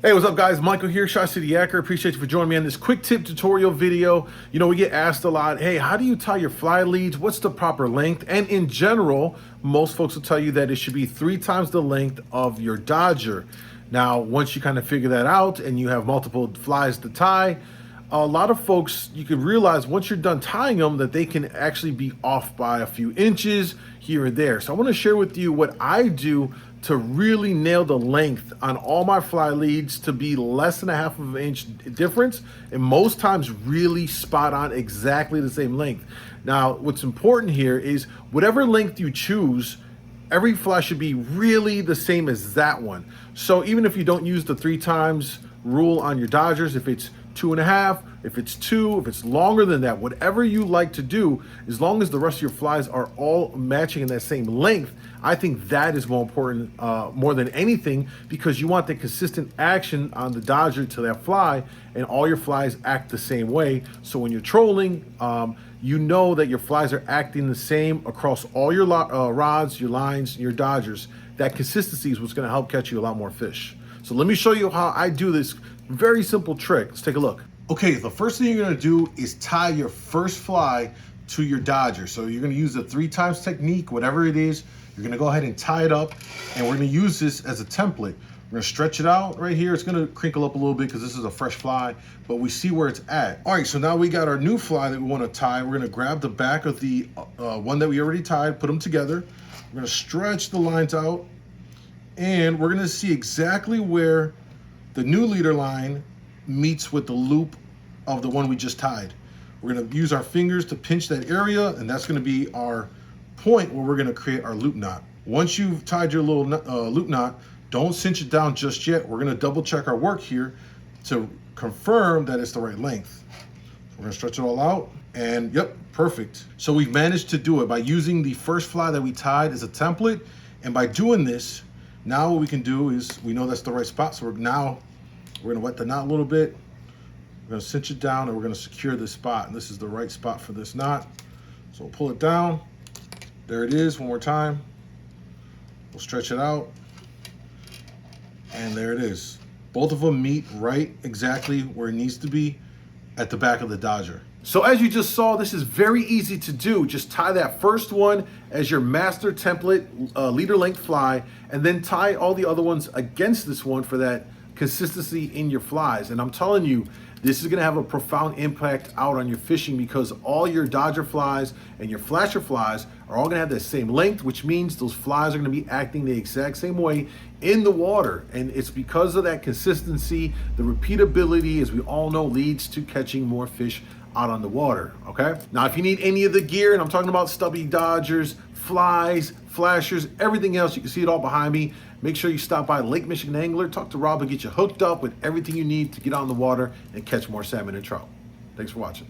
Hey, what's up guys? Michael here, Shot City Yacker. Appreciate you for joining me on this quick tip tutorial video. You know, we get asked a lot, hey, how do you tie your fly leads? What's the proper length? And in general, most folks will tell you that it should be 3 times the length of your dodger. Now, once you kind of figure that out and you have multiple flies to tie, a lot of folks, you can realize once you're done tying them that they can actually be off by a few inches here and there. So I want to share with you what I do to really nail the length on all my fly leads to be less than a half of an inch difference, and most times really spot on exactly the same length. Now, what's important here is whatever length you choose, every fly should be really the same as that one. So even if you don't use the 3 times rule on your dodgers, if it's 2.5, if it's 2, if it's longer than that, whatever you like to do, as long as the rest of your flies are all matching in that same length, I think that is more important, more than anything, because you want the consistent action on the dodger to that fly, and all your flies act the same way. So when you're trolling, you know that your flies are acting the same across all your rods, your lines, your dodgers. That consistency is what's going to help catch you a lot more fish. So let me show you how I do this very simple trick. Let's take a look. Okay, the first thing you're gonna do is tie your first fly to your dodger. So you're gonna use the 3 times technique, whatever it is. You're gonna go ahead and tie it up, and we're gonna use this as a template. We're gonna stretch it out right here. It's gonna crinkle up a little bit because this is a fresh fly, but we see where it's at. All right, so now we got our new fly that we wanna tie. We're gonna grab the back of the one that we already tied, put them together. We're gonna stretch the lines out, and we're gonna see exactly where the new leader line meets with the loop of the one we just tied. We're gonna use our fingers to pinch that area, and that's gonna be our point where we're gonna create our loop knot. Once you've tied your little loop knot, don't cinch it down just yet. We're gonna double check our work here to confirm that it's the right length. We're gonna stretch it all out, and yep, perfect. So we've managed to do it by using the first fly that we tied as a template, and by doing this, now what we can do is, we know that's the right spot, so we're gonna wet the knot a little bit. We're gonna cinch it down, and we're gonna secure this spot. And this is the right spot for this knot. So we'll pull it down. There it is, one more time. We'll stretch it out. And there it is. Both of them meet right exactly where it needs to be at the back of the dodger. So as you just saw, this is very easy to do. Just tie that first one as your master template leader length fly, and then tie all the other ones against this one for that consistency in your flies. And I'm telling you, this is gonna have a profound impact out on your fishing, because all your dodger flies and your flasher flies are all gonna have the same length, which means those flies are gonna be acting the exact same way in the water. And it's because of that consistency, the repeatability, as we all know, leads to catching more fish out on the water, okay? Now, if you need any of the gear, and I'm talking about stubby dodgers, flies, flashers, everything else, you can see it all behind me. Make sure you stop by Lake Michigan Angler, talk to Rob, and get you hooked up with everything you need to get on the water and catch more salmon and trout. Thanks for watching.